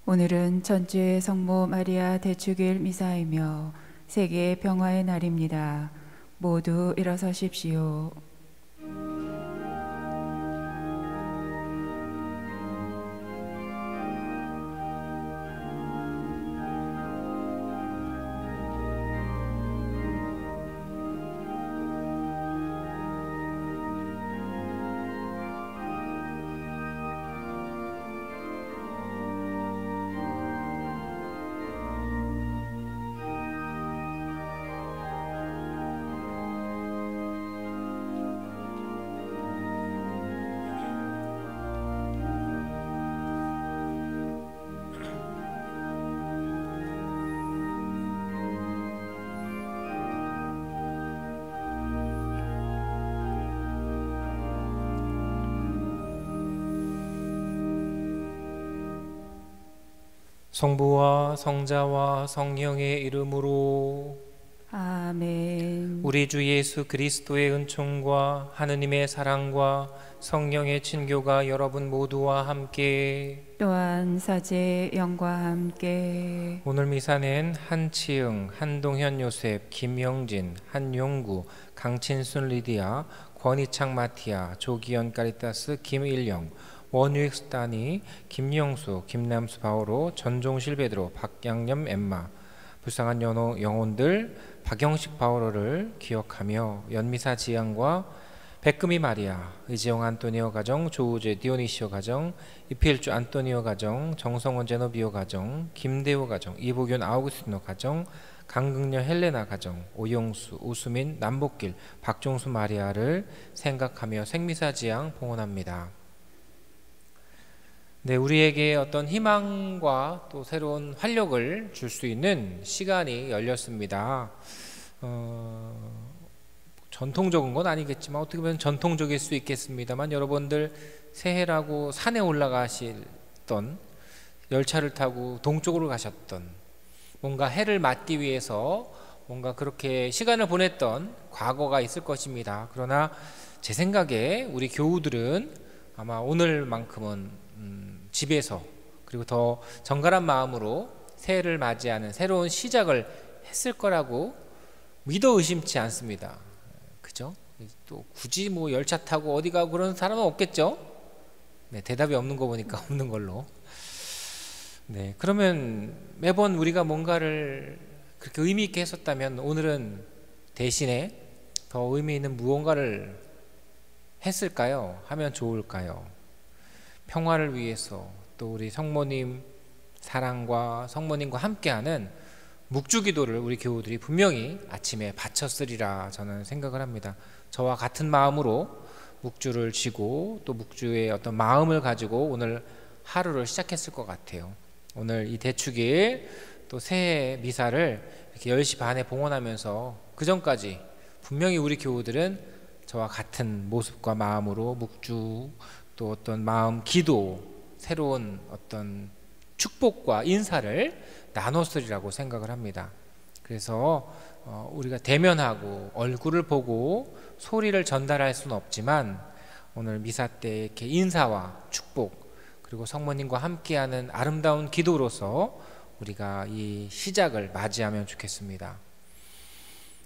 오늘은 전주의 성모 마리아 대축일 미사이며 세계 평화의 날입니다. 모두 일어서십시오. 성부와 성자와 성령의 이름으로 아멘. 우리 주 예수 그리스도의 은총과 하느님의 사랑과 성령의 친교가 여러분 모두와 함께 또한 사제의 영과 함께 오늘 미사는 한치흥, 한동현 요셉, 김영진, 한용구, 강친순 리디아, 권희창 마티아, 조기현 까리타스, 김일영, 원유익 스타니, 김영수, 김남수 바오로, 전종실 베드로, 박양념 엠마, 불쌍한 영혼들 박영식 바오로를 기억하며 연미사 지양과 백금이 마리아, 의지영 안토니오 가정, 조우재 디오니시오 가정, 이필주 안토니오 가정, 정성원 제노비오 가정, 김대호 가정, 이보균 아우구스티노 가정, 강극녀 헬레나 가정, 오용수, 우수민, 남복길, 박종수 마리아를 생각하며 생미사 지양 봉헌합니다. 네, 우리에게 어떤 희망과 또 새로운 활력을 줄 수 있는 시간이 열렸습니다. 전통적인 건 아니겠지만 어떻게 보면 전통적일 수 있겠습니다만 여러분들 새해라고 산에 올라가셨던, 열차를 타고 동쪽으로 가셨던, 뭔가 해를 맞기 위해서 뭔가 그렇게 시간을 보냈던 과거가 있을 것입니다. 그러나 제 생각에 우리 교우들은 아마 오늘만큼은 집에서 그리고 더 정갈한 마음으로 새해를 맞이하는 새로운 시작을 했을 거라고 믿어 의심치 않습니다. 그죠? 또 굳이 뭐 열차 타고 어디 가고 그런 사람은 없겠죠? 네, 대답이 없는 거 보니까 없는 걸로. 네, 그러면 매번 우리가 뭔가를 그렇게 의미 있게 했었다면 오늘은 대신에 더 의미 있는 무언가를 했을까요? 하면 좋을까요? 평화를 위해서 또 우리 성모님 사랑과 성모님과 함께하는 묵주기도를 우리 교우들이 분명히 아침에 바쳤으리라 저는 생각을 합니다. 저와 같은 마음으로 묵주를 지고 또 묵주의 어떤 마음을 가지고 오늘 하루를 시작했을 것 같아요. 오늘 이 대축일 또 새해 미사를 이렇게 10시 반에 봉헌하면서 그 전까지 분명히 우리 교우들은 저와 같은 모습과 마음으로 묵주 또 어떤 마음 기도, 새로운 어떤 축복과 인사를 나눴으리라고 생각을 합니다. 그래서 우리가 대면하고 얼굴을 보고 소리를 전달할 수는 없지만 오늘 미사 때 이렇게 인사와 축복 그리고 성모님과 함께하는 아름다운 기도로서 우리가 이 시작을 맞이하면 좋겠습니다.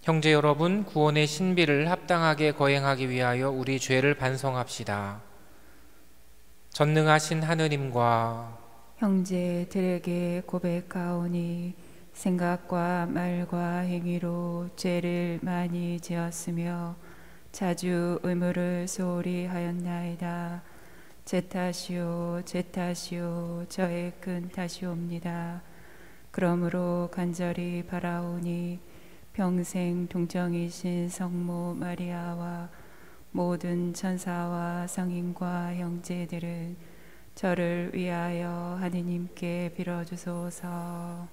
형제 여러분, 구원의 신비를 합당하게 거행하기 위하여 우리 죄를 반성합시다. 전능하신 하느님과 형제들에게 고백하오니 생각과 말과 행위로 죄를 많이 지었으며 자주 의무를 소홀히 하였나이다. 제 탓이요 제 탓이요 저의 큰 탓이옵니다. 그러므로 간절히 바라오니 평생 동정이신 성모 마리아와 모든 천사와 성인과 형제들은 저를 위하여 하느님께 빌어주소서.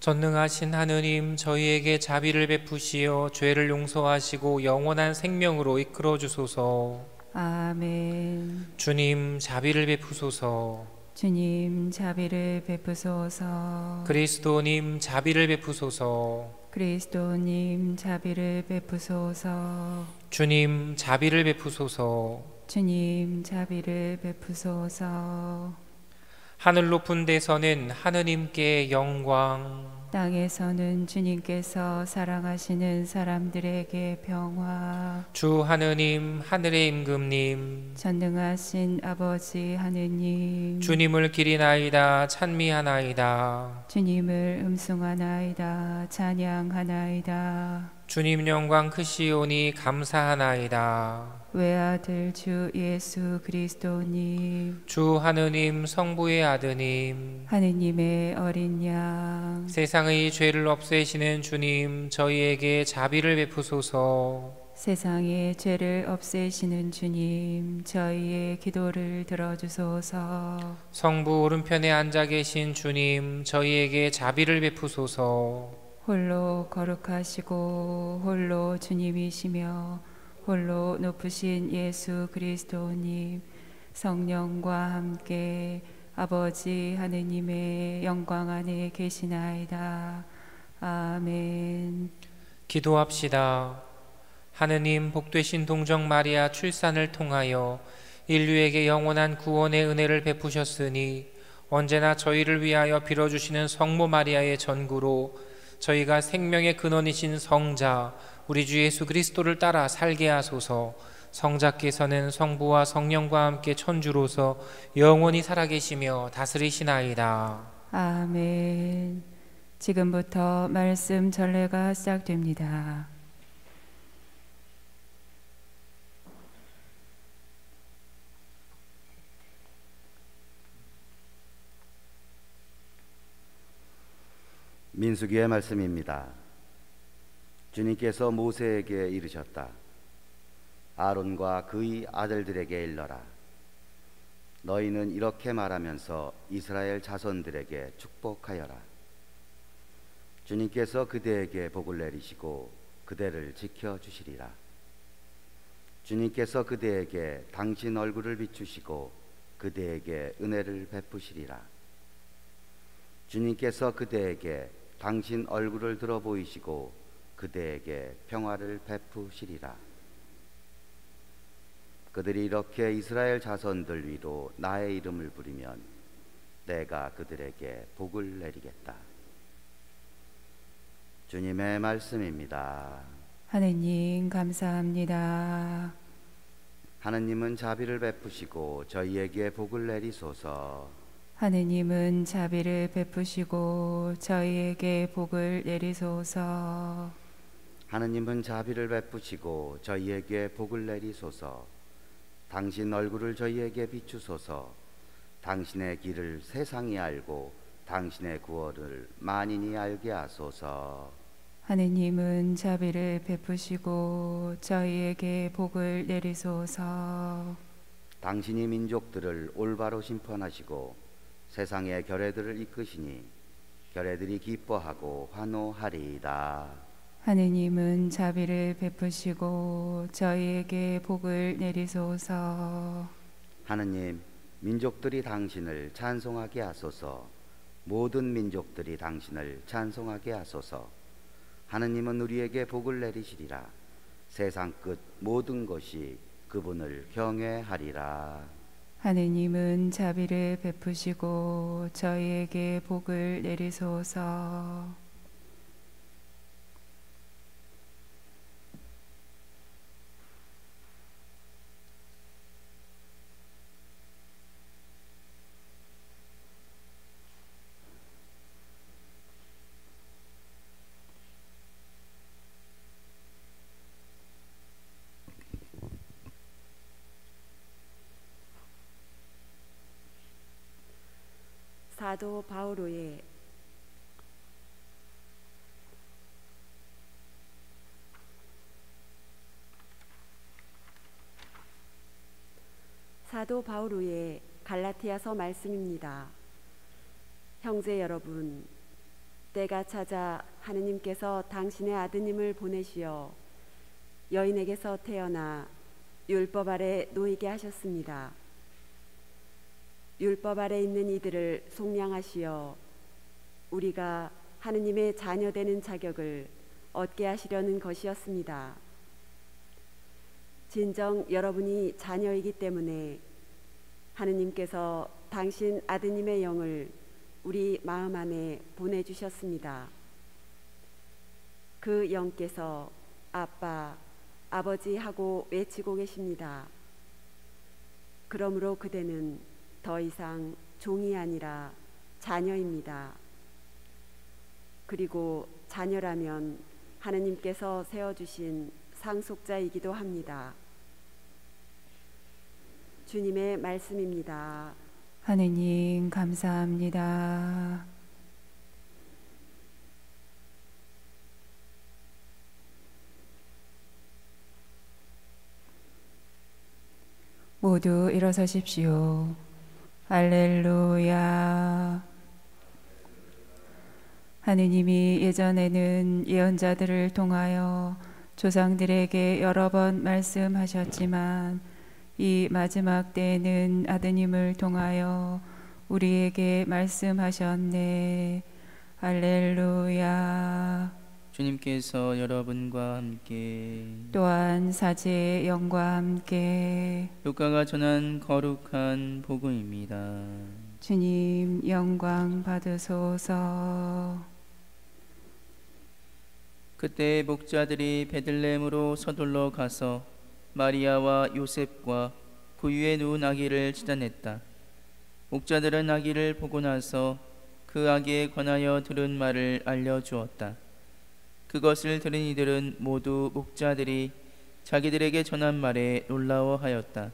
전능하신 하느님, 저희에게 자비를 베푸시어 죄를 용서하시고 영원한 생명으로 이끌어 주소서. 아멘. 주님, 자비를 베푸소서. 주님 자비를 베푸소서. 그리스도님, 자비를 베푸소서. 그리스도님 자비를 베푸소서. 주님, 자비를 베푸소서. 주님 자비를 베푸소서. 하늘 높은 데서는 하느님께 영광, 땅에서는 주님께서 사랑하시는 사람들에게 평화. 주 하느님 하늘의 임금님, 전능하신 아버지 하느님, 주님을 기리나이다 찬미하나이다. 주님을 음숭하나이다 찬양하나이다. 주님 영광 크시오니 감사하나이다. 외아들 주 예수 그리스도님, 주 하느님 성부의 아드님, 하느님의 어린 양, 세상의 죄를 없애시는 주님, 저희에게 자비를 베푸소서. 세상의 죄를 없애시는 주님, 저희의 기도를 들어주소서. 성부 오른편에 앉아 계신 주님, 저희에게 자비를 베푸소서. 홀로 거룩하시고 홀로 주님이시며 홀로 높으신 예수 그리스도님, 성령과 함께 아버지 하느님의 영광 안에 계시나이다. 아멘. 기도합시다. 하느님, 복되신 동정 마리아 출산을 통하여 인류에게 영원한 구원의 은혜를 베푸셨으니 언제나 저희를 위하여 빌어주시는 성모 마리아의 전구로 저희가 생명의 근원이신 성자 우리 주 예수 그리스도를 따라 살게 하소서. 성자께서는 성부와 성령과 함께 천주로서 영원히 살아계시며 다스리시나이다. 아멘. 지금부터 말씀 전례가 시작됩니다. 민수기의 말씀입니다. 주님께서 모세에게 이르셨다. 아론과 그의 아들들에게 일러라. 너희는 이렇게 말하면서 이스라엘 자손들에게 축복하여라. 주님께서 그대에게 복을 내리시고 그대를 지켜주시리라. 주님께서 그대에게 당신 얼굴을 비추시고 그대에게 은혜를 베푸시리라. 주님께서 그대에게 당신 얼굴을 들어 보이시고 그대에게 평화를 베푸시리라. 그들이 이렇게 이스라엘 자손들 위로 나의 이름을 부리면 내가 그들에게 복을 내리겠다. 주님의 말씀입니다. 하느님 감사합니다. 하느님은 자비를 베푸시고 저희에게 복을 내리소서. 하느님은 자비를 베푸시고 저희에게 복을 내리소서. 하느님은 자비를 베푸시고 저희에게 복을 내리소서. 당신 얼굴을 저희에게 비추소서. 당신의 길을 세상이 알고 당신의 구원을 만인이 알게 하소서. 하느님은 자비를 베푸시고 저희에게 복을 내리소서. 당신이 민족들을 올바로 심판하시고 세상의 결례들을 이끄시니 결례들이 기뻐하고 환호하리이다. 하느님은 자비를 베푸시고 저희에게 복을 내리소서. 하느님, 민족들이 당신을 찬송하게 하소서. 모든 민족들이 당신을 찬송하게 하소서. 하느님은 우리에게 복을 내리시리라. 세상 끝 모든 것이 그분을 경외하리라. 하느님은 자비를 베푸시고 저희에게 복을 내리소서. 사도 바오로의 갈라티아서 말씀입니다. 형제 여러분, 때가 찾아 하느님께서 당신의 아드님을 보내시어 여인에게서 태어나 율법 아래 놓이게 하셨습니다. 율법 아래 있는 이들을 속량하시어 우리가 하느님의 자녀되는 자격을 얻게 하시려는 것이었습니다. 진정 여러분이 자녀이기 때문에 하느님께서 당신 아드님의 영을 우리 마음 안에 보내주셨습니다. 그 영께서 아빠, 아버지 하고 외치고 계십니다. 그러므로 그대는 더 이상 종이 아니라 자녀입니다. 그리고 자녀라면 하느님께서 세워주신 상속자이기도 합니다. 주님의 말씀입니다. 하느님 감사합니다. 모두 일어서십시오. 할렐루야. 하느님이 예전에는 예언자들을 통하여 조상들에게 여러 번 말씀하셨지만 이 마지막 때에는 아드님을 통하여 우리에게 말씀하셨네. 할렐루야. 주님께서 여러분과 함께 또한 사제의 영과 함께 루카가 전한 거룩한 복음입니다. 주님 영광 받으소서. 그때 목자들이 베들레헴으로 서둘러 가서 마리아와 요셉과 구유에 누운 아기를 찾아냈다. 목자들은 아기를 보고 나서 그 아기에 관하여 들은 말을 알려주었다. 그것을 들은 이들은 모두 목자들이 자기들에게 전한 말에 놀라워하였다.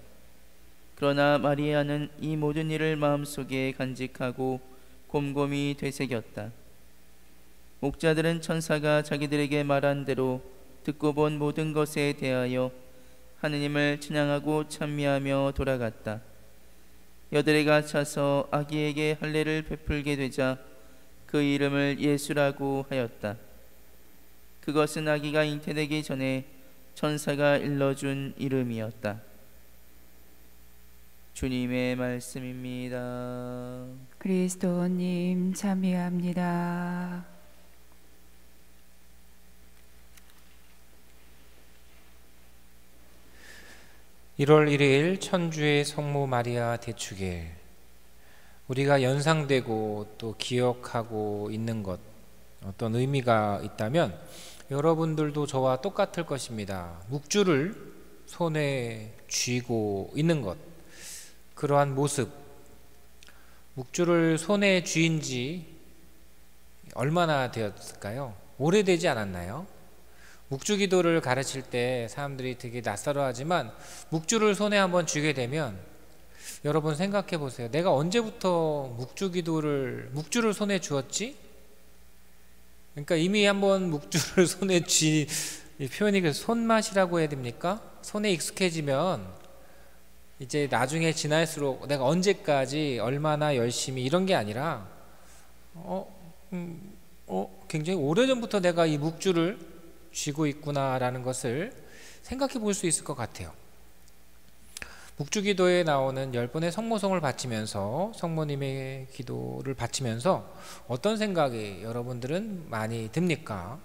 그러나 마리아는 이 모든 일을 마음속에 간직하고 곰곰이 되새겼다. 목자들은 천사가 자기들에게 말한 대로 듣고 본 모든 것에 대하여 하느님을 찬양하고 찬미하며 돌아갔다. 여드레가 차서 아기에게 할례를 베풀게 되자 그 이름을 예수라고 하였다. 그것은 아기가 잉태되기 전에 천사가 일러준 이름이었다. 주님의 말씀입니다. 그리스도님 참여합니다. (1월 1일) 천주의 성모 마리아 대축일. 우리가 연상되고 또 기억하고 있는 것, 어떤 의미가 있다면 여러분들도 저와 똑같을 것입니다. 묵주를 손에 쥐고 있는 것, 그러한 모습. 묵주를 손에 쥐인 지 얼마나 되었을까요? 오래되지 않았나요? 묵주 기도를 가르칠 때 사람들이 되게 낯설어하지만 묵주를 손에 한번 쥐게 되면 여러분 생각해 보세요. 내가 언제부터 묵주를 손에 쥐었지? 그러니까 이미 한번 묵주를 손에 표현이 그 손맛이라고 해야 됩니까? 손에 익숙해지면 이제 나중에 지날수록 내가 언제까지 얼마나 열심히 이런 게 아니라 굉장히 오래전부터 내가 이 묵주를 쥐고 있구나라는 것을 생각해 볼 수 있을 것 같아요. 묵주기도에 나오는 10번의 성모성을 바치면서 성모님의 기도를 바치면서 어떤 생각이 여러분들은 많이 듭니까?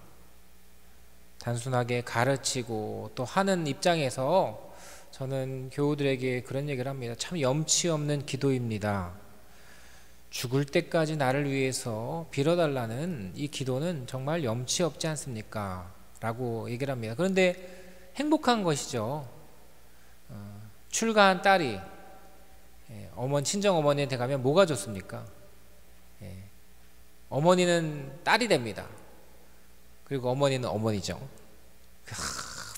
단순하게 가르치고 또 하는 입장에서 저는 교우들에게 그런 얘기를 합니다. 참 염치 없는 기도입니다. 죽을 때까지 나를 위해서 빌어달라는 이 기도는 정말 염치 없지 않습니까? 라고 얘기를 합니다. 그런데 행복한 것이죠. 출가한 딸이 친정 어머니한테 가면 뭐가 좋습니까? 어머니는 딸이 됩니다. 그리고 어머니는 어머니죠.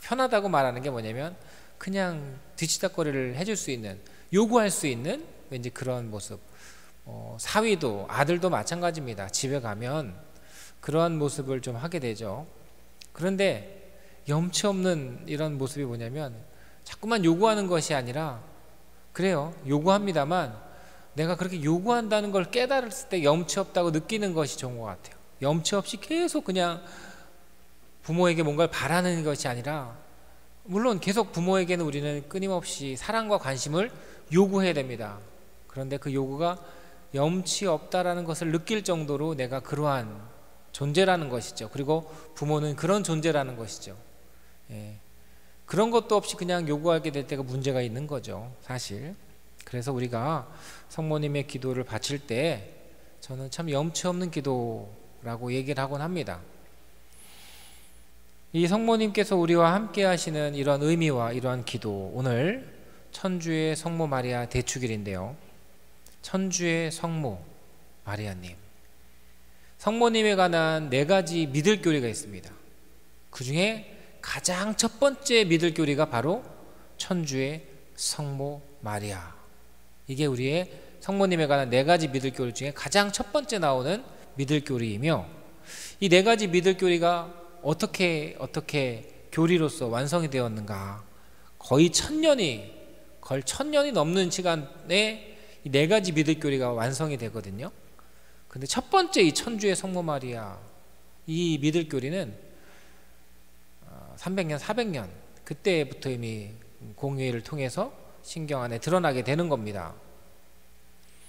편하다고 말하는 게 뭐냐면 그냥 뒤치다거리를 해줄 수 있는, 요구할 수 있는 왠지 그런 모습. 사위도 아들도 마찬가지입니다. 집에 가면 그러한 모습을 좀 하게 되죠. 그런데 염치 없는 이런 모습이 뭐냐면 자꾸만 요구하는 것이 아니라, 그래요, 요구합니다만 내가 그렇게 요구한다는 걸 깨달았을 때 염치 없다고 느끼는 것이 좋은 것 같아요. 염치 없이 계속 그냥 부모에게 뭔가를 바라는 것이 아니라, 물론 계속 부모에게는 우리는 끊임없이 사랑과 관심을 요구해야 됩니다. 그런데 그 요구가 염치 없다라는 것을 느낄 정도로 내가 그러한 존재라는 것이죠. 그리고 부모는 그런 존재라는 것이죠. 그런 것도 없이 그냥 요구하게 될 때가 문제가 있는 거죠, 사실. 그래서 우리가 성모님의 기도를 바칠 때 저는 참 염치 없는 기도라고 얘기를 하곤 합니다. 이 성모님께서 우리와 함께 하시는 이러한 의미와 이러한 기도, 오늘 천주의 성모 마리아 대축일인데요, 천주의 성모 마리아님, 성모님에 관한 4가지 믿을 교리가 있습니다. 그 중에 가장 첫 번째 믿을 교리가 바로 천주의 성모 마리아. 이게 우리의 성모님에 관한 4가지 믿을 교리 중에 가장 첫 번째 나오는 믿을 교리이며, 이 4가지 믿을 교리가 어떻게 교리로서 완성이 되었는가, 거의 1000년이 넘는 시간에 이 4가지 믿을 교리가 완성이 되거든요. 근데 첫 번째 이 천주의 성모 마리아, 이 믿을 교리는 300년, 400년 그때부터 이미 공의회를 통해서 신경 안에 드러나게 되는 겁니다.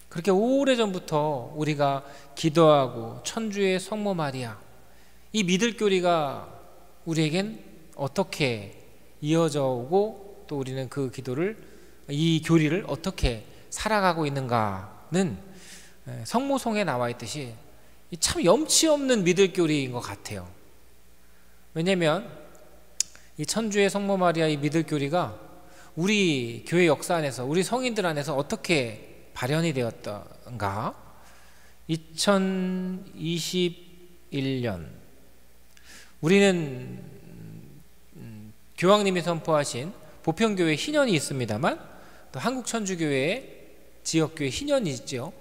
그렇게 오래전부터 우리가 기도하고 천주의 성모 마리아, 이 믿을 교리가 우리에겐 어떻게 이어져 오고 또 우리는 그 기도를, 이 교리를 어떻게 살아가고 있는가는 성모송에 나와 있듯이 참 염치 없는 믿을 교리인 것 같아요. 왜냐하면 이 천주의 성모 마리아 이 믿을 교리가 우리 교회 역사 안에서, 우리 성인들 안에서 어떻게 발현이 되었던가. 2021년 우리는 교황님이 선포하신 보편교회 희년이 있습니다만, 또 한국천주교회의 지역교회 희년이 있죠.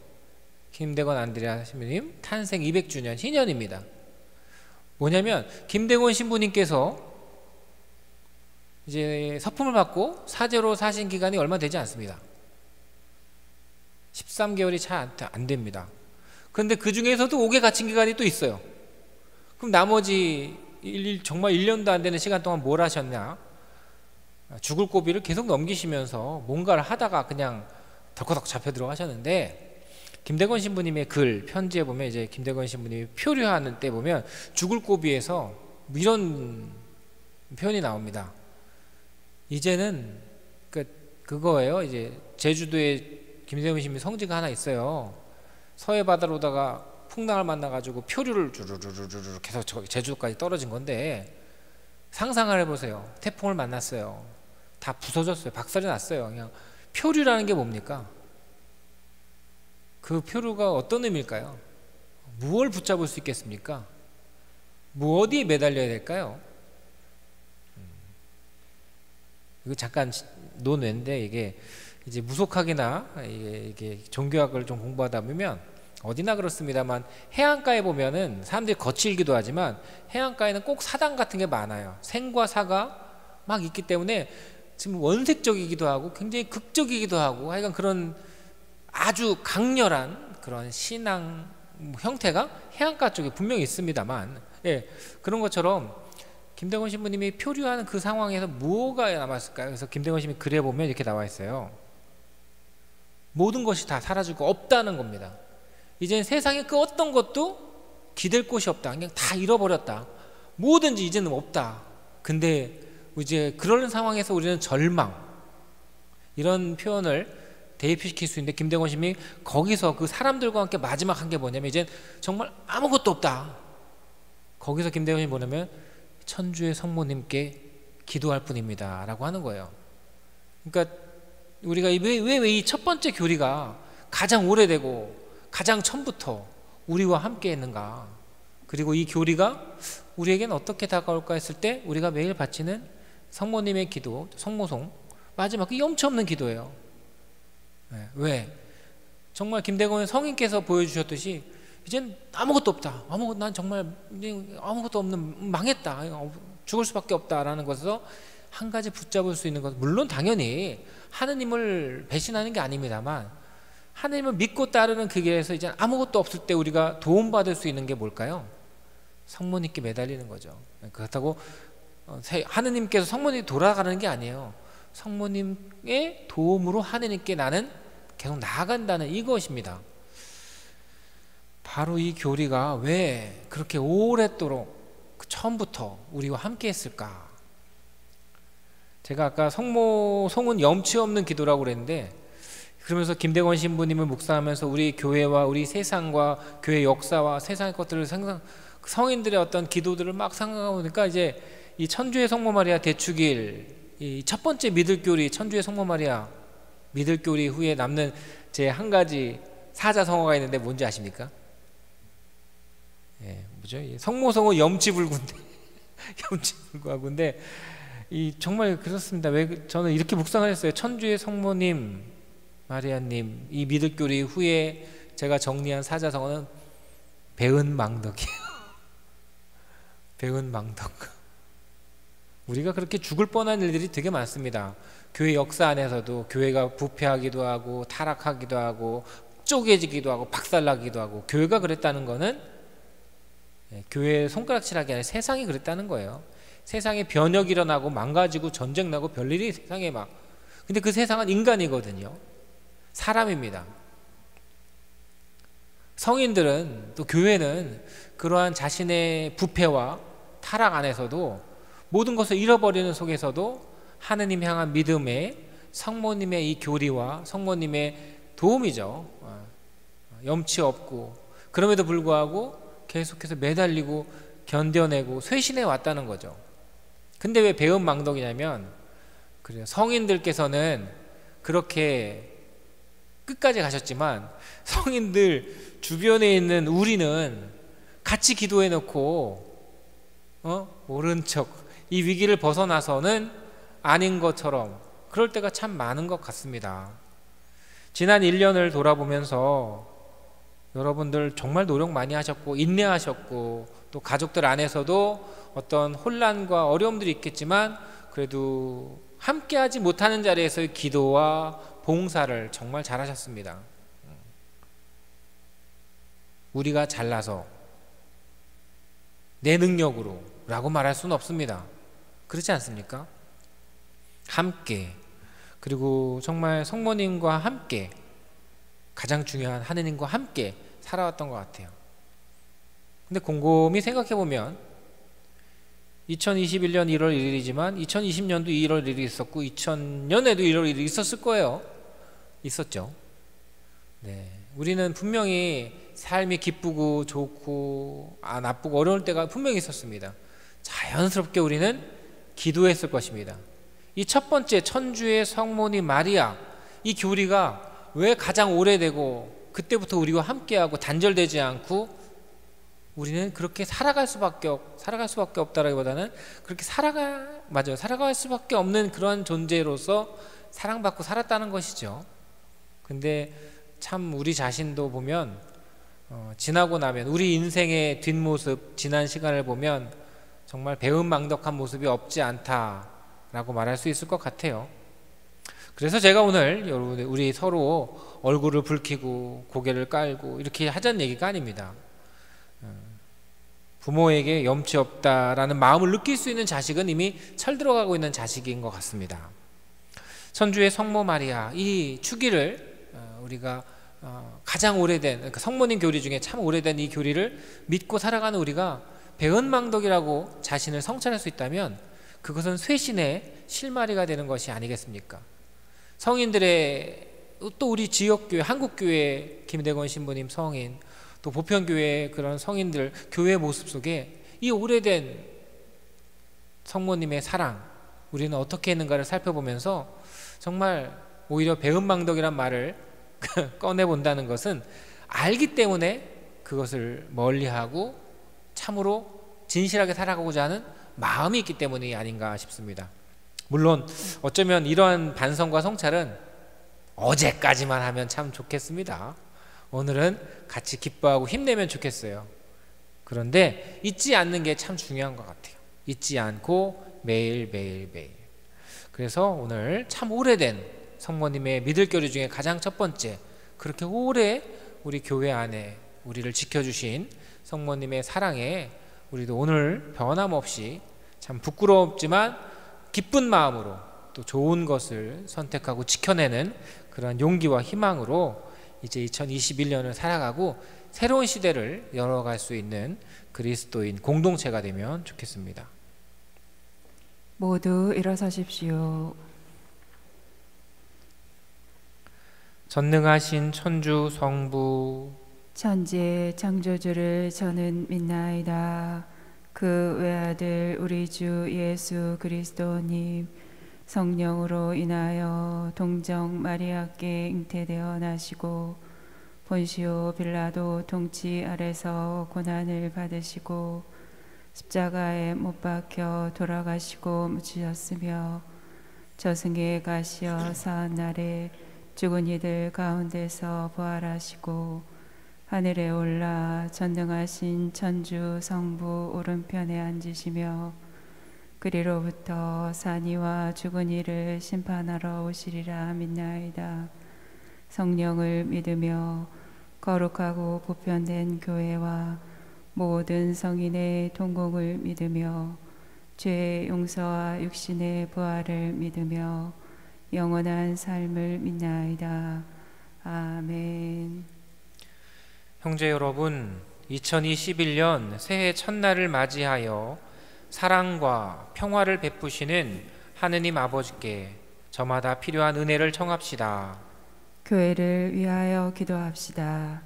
김대건 안드레아 신부님 탄생 200주년 희년입니다. 뭐냐면 김대건 신부님께서 이제 서품을 받고 사제로 사신 기간이 얼마 되지 않습니다. 13개월이 잘 안 됩니다. 그런데 그 중에서도 옥에 갇힌 기간이 또 있어요. 그럼 나머지 정말 1년도 안 되는 시간 동안 뭘 하셨냐? 죽을 고비를 계속 넘기시면서 뭔가를 하다가 그냥 덜커덕 잡혀 들어가셨는데, 김대건 신부님의 글, 편지에 보면 이제 김대건 신부님이 표류하는 때 보면 죽을 고비에서 이런 표현이 나옵니다. 이제는 그거예요. 이제 제주도에 김대건 신부님 성지가 하나 있어요. 서해 바다로 오다가 풍랑을 만나가지고 표류를 주르르르르 계속 제주도까지 떨어진 건데, 상상을 해보세요. 태풍을 만났어요. 다 부서졌어요. 박살이 났어요. 그냥 표류라는 게 뭡니까? 그 표류가 어떤 의미일까요? 무엇을 붙잡을 수 있겠습니까? 어디에 매달려야 될까요? 이거 잠깐 논외인데, 이게 이제 무속학이나 이게 종교학을 좀 공부하다 보면 어디나 그렇습니다만, 해안가에 보면은 사람들이 거칠기도 하지만 해안가에는 꼭 사당 같은 게 많아요. 생과 사가 막 있기 때문에 지금 원색적이기도 하고 굉장히 극적이기도 하고, 하여간 그런 아주 강렬한 그런 신앙 형태가 해안가 쪽에 분명히 있습니다만, 예, 그런 것처럼 김대건 신부님이 표류하는 그 상황에서 무엇가 남았을까요? 그래서 김대건 신부님 글에 보면 이렇게 나와 있어요. 모든 것이 다 사라지고 없다는 겁니다. 이젠 세상에 그 어떤 것도 기댈 곳이 없다. 그냥 다 잃어버렸다. 뭐든지 이제는 없다. 근데 이제 그런 상황에서 우리는 절망, 이런 표현을 대입시킬 수 있는데, 김대건 신부님이 거기서 그 사람들과 함께 마지막 한 게 뭐냐면 이제 정말 아무것도 없다. 거기서 김대건 신부님이 뭐냐면 천주의 성모님께 기도할 뿐입니다 라고 하는 거예요. 그러니까 우리가 왜 이 첫 번째 교리가 가장 오래되고 가장 처음부터 우리와 함께 했는가, 그리고 이 교리가 우리에게는 어떻게 다가올까 했을 때 우리가 매일 바치는 성모님의 기도, 성모송, 마지막 그 염치 없는 기도예요. 네, 왜? 정말 김대건 성인께서 보여주셨듯이 이젠 아무것도 없다. 난 정말 아무것도 없는, 망했다. 죽을 수밖에 없다라는 것에서 한 가지 붙잡을 수 있는 것, 물론 당연히 하느님을 배신하는 게 아닙니다만, 하느님을 믿고 따르는 그 길에서 이제 아무것도 없을 때 우리가 도움받을 수 있는 게 뭘까요? 성모님께 매달리는 거죠. 그렇다고 하느님께서 성모님이 돌아가는 게 아니에요. 성모님의 도움으로 하느님께 나는 계속 나아간다는 이것입니다. 바로 이 교리가 왜 그렇게 오랫도록 처음부터 우리와 함께 했을까? 제가 아까 성모송은 염치 없는 기도라고 그랬는데, 그러면서 김대건 신부님을 묵상하면서 우리 교회와 우리 세상과 교회 역사와 세상의 것들을 성인들의 어떤 기도들을 막 생각하고 보니까 이제 이 천주의 성모 마리아 대축일 이 첫 번째 믿을 교리 천주의 성모 마리아 믿을 교리 후에 남는 제 한 가지 사자성어가 있는데 뭔지 아십니까? 예, 뭐죠? 성모성어 염치불구인데 염치불구하고인데 이 정말 그렇습니다. 왜 저는 이렇게 묵상을 했어요. 천주의 성모님 마리아님 이 믿을 교리 후에 제가 정리한 사자성어는 배은망덕이에요. 배은망덕. 우리가 그렇게 죽을 뻔한 일들이 되게 많습니다. 교회 역사 안에서도 교회가 부패하기도 하고 타락하기도 하고 쪼개지기도 하고 박살나기도 하고 교회가 그랬다는 거는 교회의 손가락질하기 아니라 세상이 그랬다는 거예요. 세상에 변혁이 일어나고 망가지고 전쟁 나고 별일이 세상에 막 근데 그 세상은 인간이거든요. 사람입니다. 성인들은 또 교회는 그러한 자신의 부패와 타락 안에서도 모든 것을 잃어버리는 속에서도 하느님 향한 믿음에 성모님의 이 교리와 성모님의 도움이죠. 염치 없고 그럼에도 불구하고 계속해서 매달리고 견뎌내고 쇄신해 왔다는 거죠. 근데 왜 배은망덕이냐면 그래요. 성인들께서는 그렇게 끝까지 가셨지만 성인들 주변에 있는 우리는 같이 기도해 놓고 모른 척 이 위기를 벗어나서는 아닌 것처럼 그럴 때가 참 많은 것 같습니다. 지난 1년을 돌아보면서 여러분들 정말 노력 많이 하셨고 인내하셨고 또 가족들 안에서도 어떤 혼란과 어려움들이 있겠지만 그래도 함께하지 못하는 자리에서의 기도와 봉사를 정말 잘하셨습니다. 우리가 잘나서 내 능력으로 라고 말할 수는 없습니다. 그렇지 않습니까? 함께 그리고 정말 성모님과 함께 가장 중요한 하느님과 함께 살아왔던 것 같아요. 근데 곰곰이 생각해보면 2021년 1월 1일이지만 2020년도 1월 1일이 있었고 2000년에도 1월 1일이 있었을 거예요. 있었죠. 네, 우리는 분명히 삶이 기쁘고 좋고 나쁘고 어려울 때가 분명히 있었습니다. 자연스럽게 우리는 기도했을 것입니다. 이 첫 번째 천주의 성모님 마리아 이 교리가 왜 가장 오래되고 그때부터 우리와 함께하고 단절되지 않고 우리는 그렇게 살아갈 수밖에 없다라기보다는 그렇게 살아갈 수밖에 없는 그런 존재로서 사랑받고 살았다는 것이죠. 근데 참 우리 자신도 보면 지나고 나면 우리 인생의 뒷모습 지난 시간을 보면 정말 배은망덕한 모습이 없지 않다라고 말할 수 있을 것 같아요. 그래서 제가 오늘 여러분 우리 서로 얼굴을 붉히고 고개를 깔고 이렇게 하자는 얘기가 아닙니다. 부모에게 염치 없다라는 마음을 느낄 수 있는 자식은 이미 철들어가고 있는 자식인 것 같습니다. 천주의 성모 마리아 이 축일을 우리가 가장 오래된 그러니까 성모님 교리 중에 참 오래된 이 교리를 믿고 살아가는 우리가 배은망덕이라고 자신을 성찰할 수 있다면 그것은 쇄신의 실마리가 되는 것이 아니겠습니까? 성인들의 또 우리 지역교회 한국교회 김대건 신부님 성인 또 보편교회 그런 성인들 교회 모습 속에 이 오래된 성모님의 사랑 우리는 어떻게 했는가를 살펴보면서 정말 오히려 배은망덕이란 말을 꺼내본다는 것은 알기 때문에 그것을 멀리하고 참으로 진실하게 살아가고자 하는 마음이 있기 때문이 아닌가 싶습니다. 물론 어쩌면 이러한 반성과 성찰은 어제까지만 하면 참 좋겠습니다. 오늘은 같이 기뻐하고 힘내면 좋겠어요. 그런데 잊지 않는 게 참 중요한 것 같아요. 잊지 않고 매일. 그래서 오늘 참 오래된 성모님의 믿을 교리 중에 가장 첫 번째 그렇게 오래 우리 교회 안에 우리를 지켜주신 성모님의 사랑에 우리도 오늘 변함없이 참 부끄럽지만 기쁜 마음으로 또 좋은 것을 선택하고 지켜내는 그런 용기와 희망으로 이제 2021년을 살아가고 새로운 시대를 열어갈 수 있는 그리스도인 공동체가 되면 좋겠습니다. 모두 일어서십시오. 전능하신 천주 성부 천지의 창조주를 저는 믿나이다. 그 외아들 우리 주 예수 그리스도님 성령으로 인하여 동정 마리아께 잉태되어 나시고 본시오 빌라도 통치 아래서 고난을 받으시고 십자가에 못 박혀 돌아가시고 묻히셨으며 저승에 가시어 사흘날에 죽은 이들 가운데서 부활하시고 하늘에 올라 전능하신 천주 성부 오른편에 앉으시며 그리로부터 산이와 죽은 이를 심판하러 오시리라 믿나이다. 성령을 믿으며 거룩하고 보편된 교회와 모든 성인의 동공을 믿으며 죄의 용서와 육신의 부활을 믿으며 영원한 삶을 믿나이다. 아멘. 형제 여러분, 2021년 새해 첫날을 맞이하여 사랑과 평화를 베푸시는 하느님 아버지께 저마다 필요한 은혜를 청합시다. 교회를 위하여 기도합시다.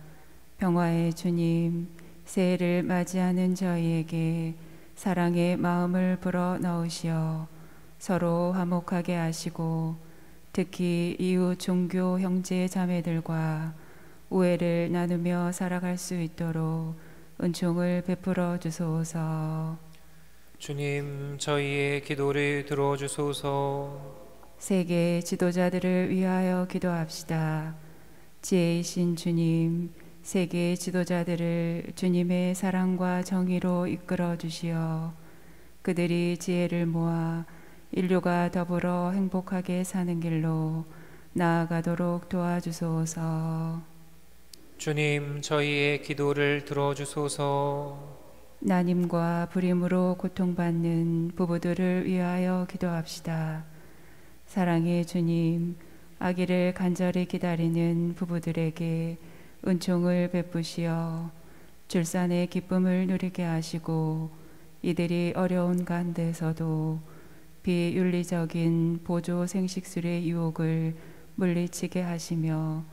평화의 주님, 새해를 맞이하는 저희에게 사랑의 마음을 불어 넣으시어 서로 화목하게 하시고 특히 이웃 종교 형제 자매들과 우애를 나누며 살아갈 수 있도록 은총을 베풀어 주소서. 주님, 저희의 기도를 들어주소서. 세계 지도자들을 위하여 기도합시다. 지혜이신 주님, 세계 지도자들을 주님의 사랑과 정의로 이끌어 주시어 그들이 지혜를 모아 인류가 더불어 행복하게 사는 길로 나아가도록 도와주소서. 주님, 저희의 기도를 들어주소서. 난임과 불임으로 고통받는 부부들을 위하여 기도합시다. 사랑의 주님, 아기를 간절히 기다리는 부부들에게 은총을 베푸시어 출산의 기쁨을 누리게 하시고 이들이 어려운 가운데서도 비윤리적인 보조 생식술의 유혹을 물리치게 하시며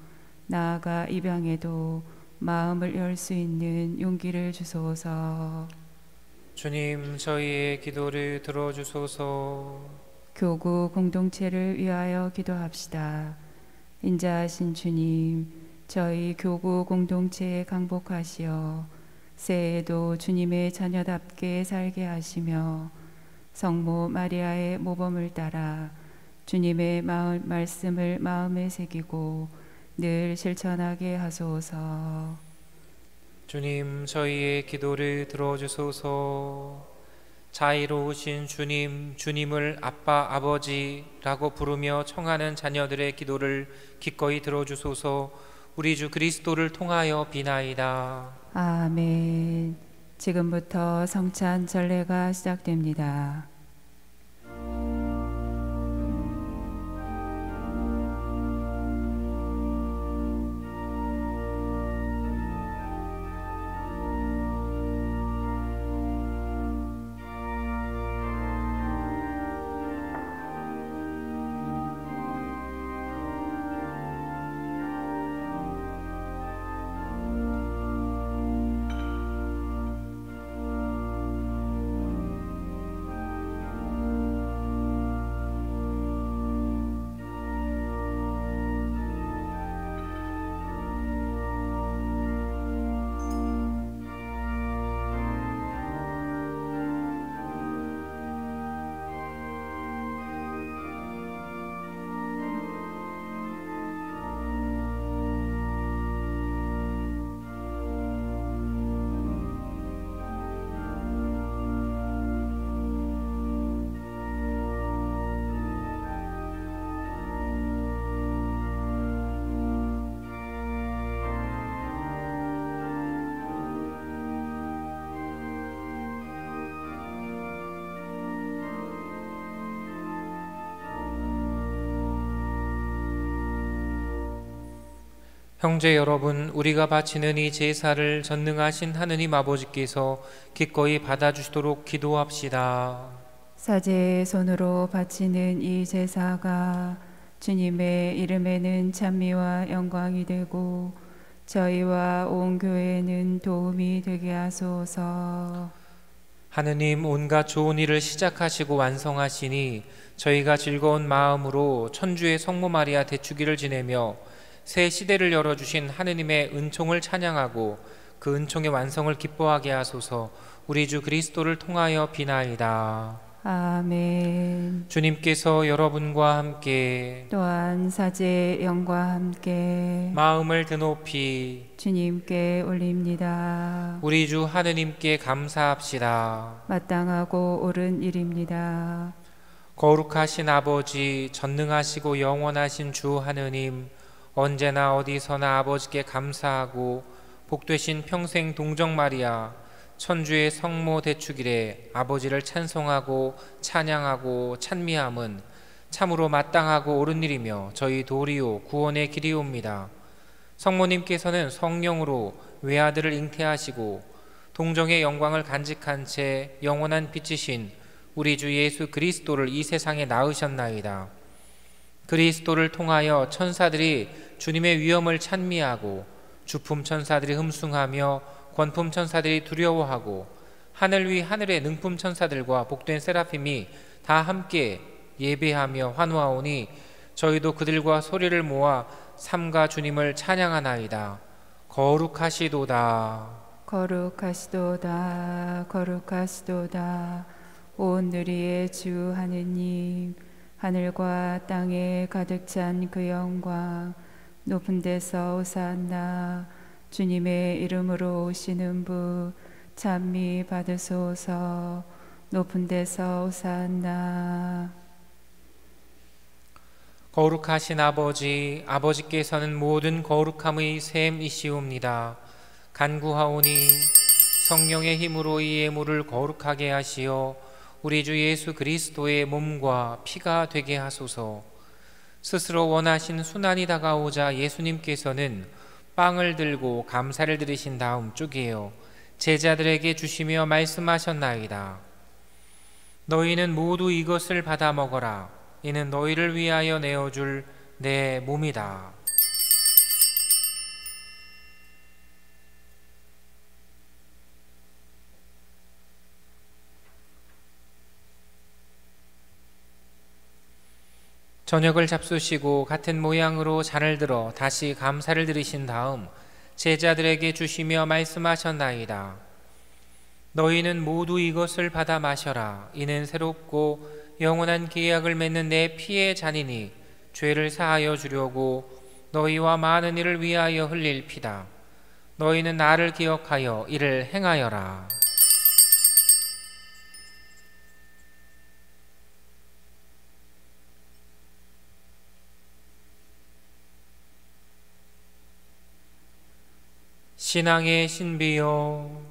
나아가 입양에도 마음을 열 수 있는 용기를 주소서. 주님, 저희의 기도를 들어주소서. 교구 공동체를 위하여 기도합시다. 인자하신 주님, 저희 교구 공동체에 강복하시어 새해에도 주님의 자녀답게 살게 하시며 성모 마리아의 모범을 따라 주님의 말씀을 마음에 새기고 늘 실천하게 하소서. 주님, 저희의 기도를 들어주소서. 자애로우신 주님, 주님을 아빠, 아버지라고 부르며 청하는 자녀들의 기도를 기꺼이 들어주소서. 우리 주 그리스도를 통하여 비나이다. 아멘. 지금부터 성찬 전례가 시작됩니다. 형제 여러분, 우리가 바치는 이 제사를 전능하신 하느님 아버지께서 기꺼이 받아주시도록 기도합시다. 사제의 손으로 바치는 이 제사가 주님의 이름에는 찬미와 영광이 되고 저희와 온 교회는 도움이 되게 하소서. 하느님, 온갖 좋은 일을 시작하시고 완성하시니 저희가 즐거운 마음으로 천주의 성모 마리아 대축일을 지내며 새 시대를 열어주신 하느님의 은총을 찬양하고 그 은총의 완성을 기뻐하게 하소서. 우리 주 그리스도를 통하여 비나이다. 아멘. 주님께서 여러분과 함께 또한 사제의 영과 함께 마음을 드높이 주님께 올립니다. 우리 주 하느님께 감사합시다. 마땅하고 옳은 일입니다. 거룩하신 아버지, 전능하시고 영원하신 주 하느님, 언제나 어디서나 아버지께 감사하고 복되신 평생 동정 마리아 천주의 성모 대축일에 아버지를 찬송하고 찬양하고 찬미함은 참으로 마땅하고 옳은 일이며 저희 도리요 구원의 길이옵니다. 성모님께서는 성령으로 외아들을 잉태하시고 동정의 영광을 간직한 채 영원한 빛이신 우리 주 예수 그리스도를 이 세상에 낳으셨나이다. 그리스도를 통하여 천사들이 주님의 위엄을 찬미하고 주품 천사들이 흠숭하며 권품 천사들이 두려워하고 하늘 위 하늘의 능품 천사들과 복된 세라핌이 다 함께 예배하며 환호하오니 저희도 그들과 소리를 모아 삼가 주님을 찬양하나이다. 거룩하시도다. 거룩하시도다. 거룩하시도다. 온 누리의 주 하느님, 하늘과 땅에 가득 찬 그 영광, 높은 데서 오산나. 주님의 이름으로 오시는 분 찬미 받으소서. 높은 데서 오산나. 거룩하신 아버지, 아버지께서는 모든 거룩함의 샘이시옵니다. 간구하오니 성령의 힘으로 이 예물을 거룩하게 하시어 우리 주 예수 그리스도의 몸과 피가 되게 하소서. 스스로 원하신 순환이 다가오자 예수님께서는 빵을 들고 감사를 드리신 다음 쪼개어 제자들에게 주시며 말씀하셨나이다. 너희는 모두 이것을 받아 먹어라. 이는 너희를 위하여 내어줄 내 몸이다. 저녁을 잡수시고 같은 모양으로 잔을 들어 다시 감사를 드리신 다음 제자들에게 주시며 말씀하셨나이다. 너희는 모두 이것을 받아 마셔라. 이는 새롭고 영원한 계약을 맺는 내 피의 잔이니 죄를 사하여 주려고 너희와 많은 이를 위하여 흘릴 피다. 너희는 나를 기억하여 이를 행하여라. 신앙의 신비요,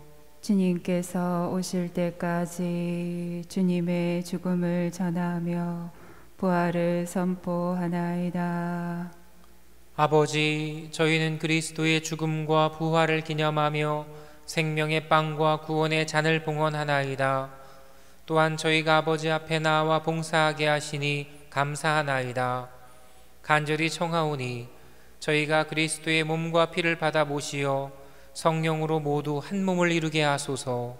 주님께서 오실 때까지 주님의 죽음을 전하며 부활을 선포하나이다. 아버지, 저희는 그리스도의 죽음과 부활을 기념하며 생명의 빵과 구원의 잔을 봉헌하나이다. 또한 저희가 아버지 앞에 나와 봉사하게 하시니 감사하나이다. 간절히 청하오니 저희가 그리스도의 몸과 피를 받아 모시어 성령으로 모두 한 몸을 이루게 하소서.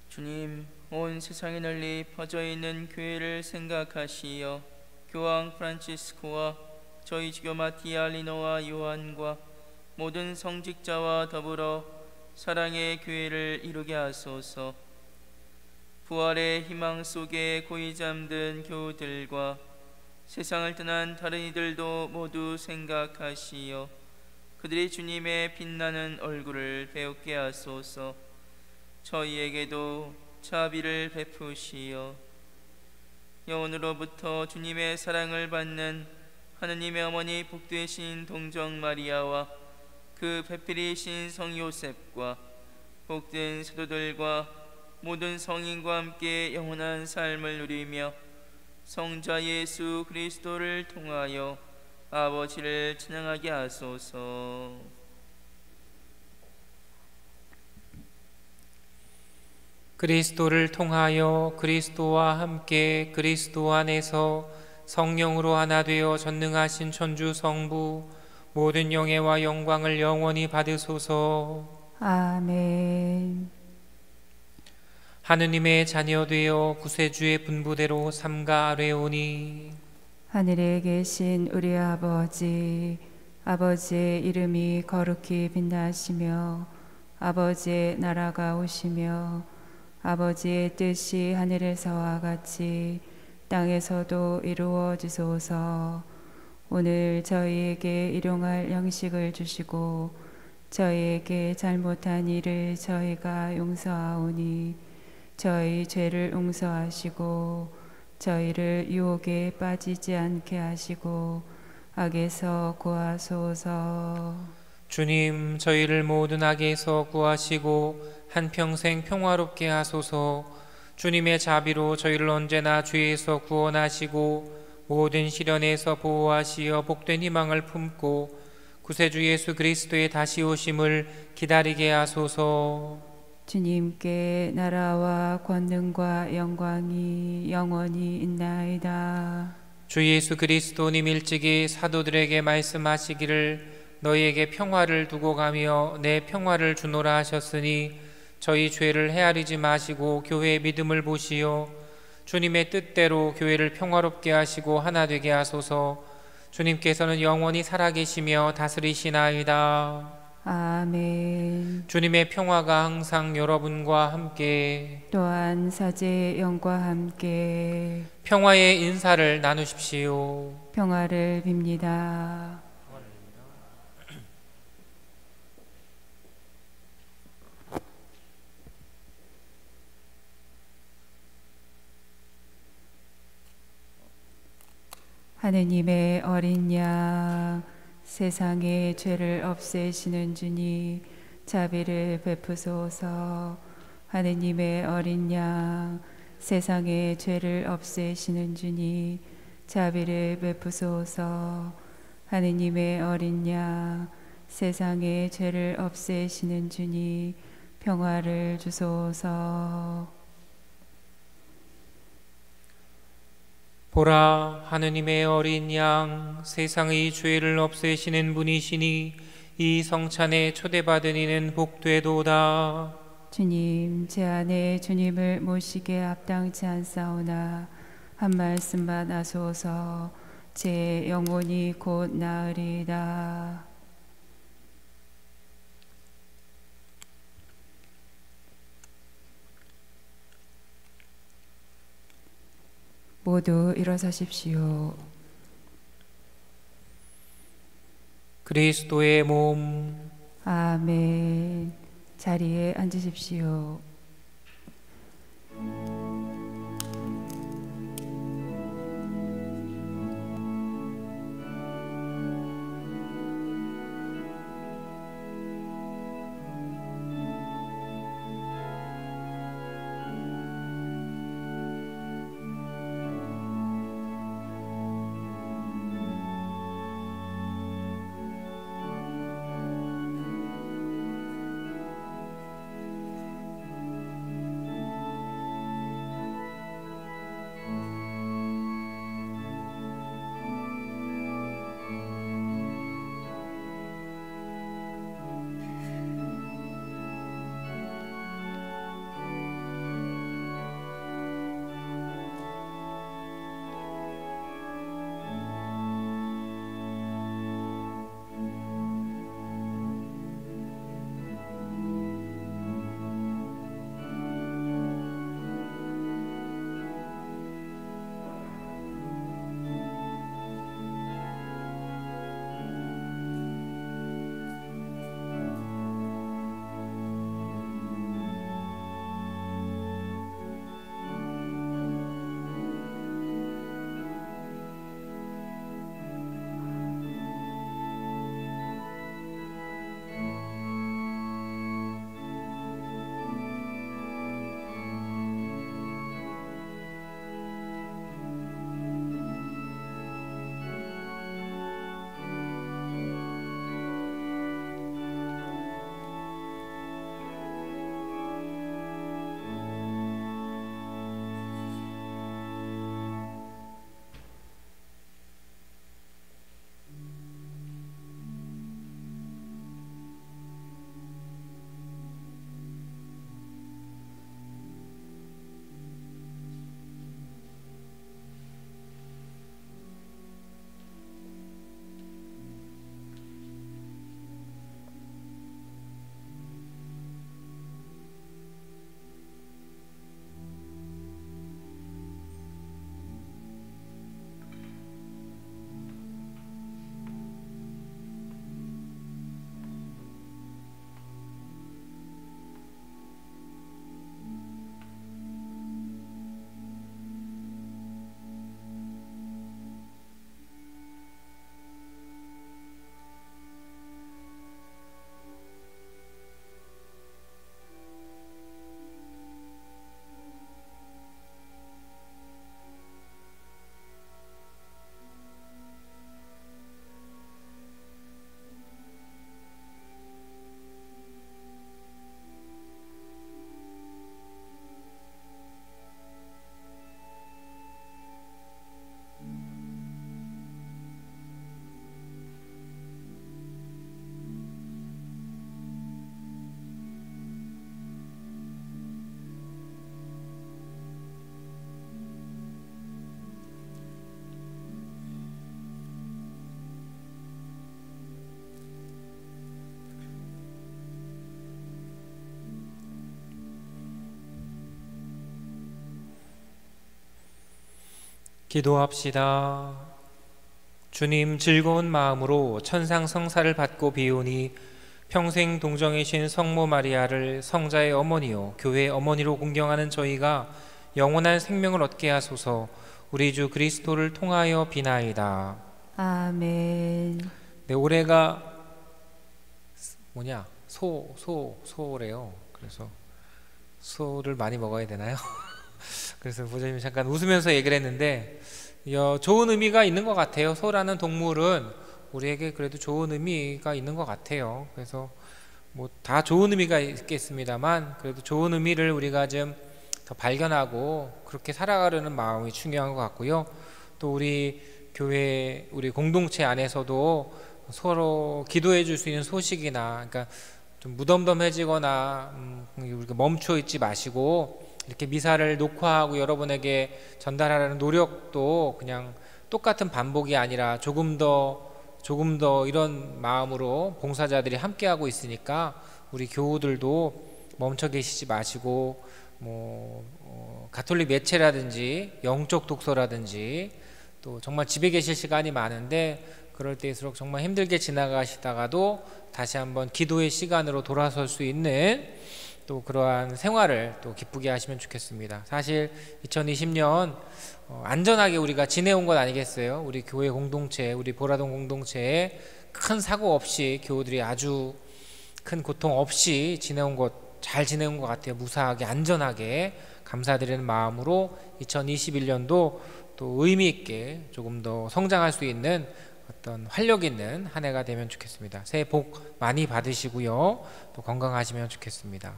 주님, 온 세상에 널리 퍼져 있는 교회를 생각하시어 교황 프란치스코와 저희 지교 마티아 리노와 요한과 모든 성직자와 더불어 사랑의 교회를 이루게 하소서. 부활의 희망 속에 고이 잠든 교우들과 세상을 떠난 다른 이들도 모두 생각하시어 그들이 주님의 빛나는 얼굴을 배우게 하소서. 저희에게도 자비를 베푸시어 영원으로부터 주님의 사랑을 받는 하느님의 어머니 복되신 동정 마리아와 그 배필이신 성 요셉과 복된 사도들과 모든 성인과 함께 영원한 삶을 누리며 성자 예수 그리스도를 통하여 아버지를 찬양하게 하소서. 그리스도를 통하여 그리스도와 함께 그리스도 안에서 성령으로 하나 되어 전능하신 천주 성부 모든 영예와 영광을 영원히 받으소서. 아멘. 하느님의 자녀 되어 구세주의 분부대로 삼가 아뢰오니 하늘에 계신 우리 아버지, 아버지의 이름이 거룩히 빛나시며 아버지의 나라가 오시며 아버지의 뜻이 하늘에서와 같이 땅에서도 이루어지소서. 오늘 저희에게 일용할 양식을 주시고 저희에게 잘못한 일을 저희가 용서하오니 저희 죄를 용서하시고 저희를 유혹에 빠지지 않게 하시고 악에서 구하소서. 주님, 저희를 모든 악에서 구하시고 한평생 평화롭게 하소서. 주님의 자비로 저희를 언제나 죄에서 구원하시고 모든 시련에서 보호하시어 복된 희망을 품고 구세주 예수 그리스도의 다시 오심을 기다리게 하소서. 주님께 나라와 권능과 영광이 영원히 있나이다. 주 예수 그리스도님 일찍이 사도들에게 말씀하시기를 너희에게 평화를 두고 가며 내 평화를 주노라 하셨으니 저희 죄를 헤아리지 마시고 교회의 믿음을 보시어 주님의 뜻대로 교회를 평화롭게 하시고 하나 되게 하소서. 주님께서는 영원히 살아계시며 다스리시나이다. 아멘. 주님의 평화가 항상 여러분과 함께 또한 사제의 영과 함께 평화의 인사를 나누십시오. 평화를 빕니다. 하느님의 어린 양, 세상의 죄를 없애시는 주님, 자비를 베푸소서. 하느님의 어린 양, 세상의 죄를 없애시는 주님, 자비를 베푸소서. 하느님의 어린 양, 세상의 죄를 없애시는 주님, 평화를 주소서. 보라, 하느님의 어린 양, 세상의 죄를 없애시는 분이시니 이 성찬에 초대받은 이는 복되도다. 주님, 제 안에 주님을 모시게 합당치 않사오나 한 말씀만 하소서. 제 영혼이 곧 나으리이다. 모두 일어서십시오. 그리스도의 몸. 아멘. 자리에 앉으십시오. 기도합시다. 주님, 즐거운 마음으로 천상 성사를 받고 비오니 평생 동정이신 성모 마리아를 성자의 어머니요 교회의 어머니로 공경하는 저희가 영원한 생명을 얻게 하소서. 우리 주 그리스도를 통하여 비나이다. 아멘. 네, 올해가 뭐냐? 소래요. 그래서 소를 많이 먹어야 되나요? 그래서 보좌님 잠깐 웃으면서 얘기를 했는데 좋은 의미가 있는 것 같아요. 소라는 동물은 우리에게 그래도 좋은 의미가 있는 것 같아요. 그래서 뭐 다 좋은 의미가 있겠습니다만 그래도 좋은 의미를 우리가 좀 더 발견하고 그렇게 살아가려는 마음이 중요한 것 같고요. 또 우리 교회 우리 공동체 안에서도 서로 기도해 줄 수 있는 소식이나 그러니까 좀 무덤덤해지거나 우리가 멈춰 있지 마시고 이렇게 미사를 녹화하고 여러분에게 전달하려는 노력도 그냥 똑같은 반복이 아니라 조금 더 이런 마음으로 봉사자들이 함께하고 있으니까 우리 교우들도 멈춰 계시지 마시고 가톨릭 매체라든지 영적 독서라든지 또 정말 집에 계실 시간이 많은데 그럴 때일수록 정말 힘들게 지나가시다가도 다시 한번 기도의 시간으로 돌아설 수 있는 또 그러한 생활을 또 기쁘게 하시면 좋겠습니다. 사실 2020년 안전하게 우리가 지내온 것 아니겠어요? 우리 교회 공동체, 우리 보라동 공동체에 큰 사고 없이 교우들이 아주 큰 고통 없이 잘 지내온 것 같아요. 무사하게 안전하게 감사드리는 마음으로 2021년도 또 의미 있게 조금 더 성장할 수 있는 어떤 활력 있는 한 해가 되면 좋겠습니다. 새해 복 많이 받으시고요. 또 건강하시면 좋겠습니다.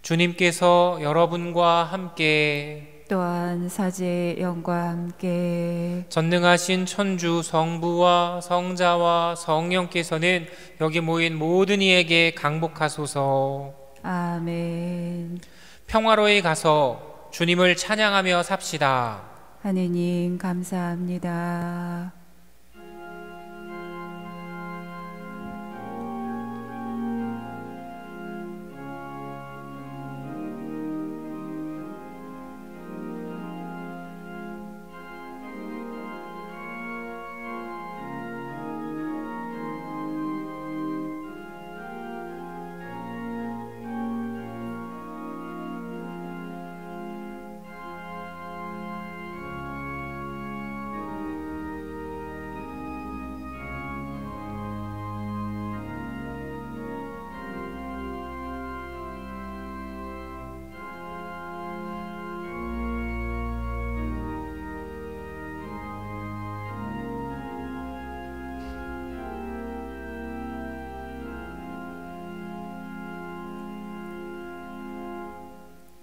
주님께서 여러분과 함께 또한 사제의 영과 함께 전능하신 천주 성부와 성자와 성령께서는 여기 모인 모든 이에게 강복하소서. 아멘. 평화로이 가서 주님을 찬양하며 삽시다. 하느님 감사합니다.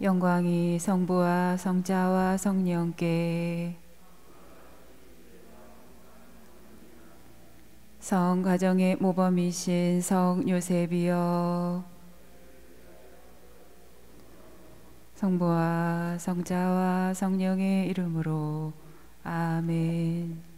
영광이 성부와 성자와 성령께 성가정의 모범이신 성 요셉이여 성부와 성자와 성령의 이름으로 아멘.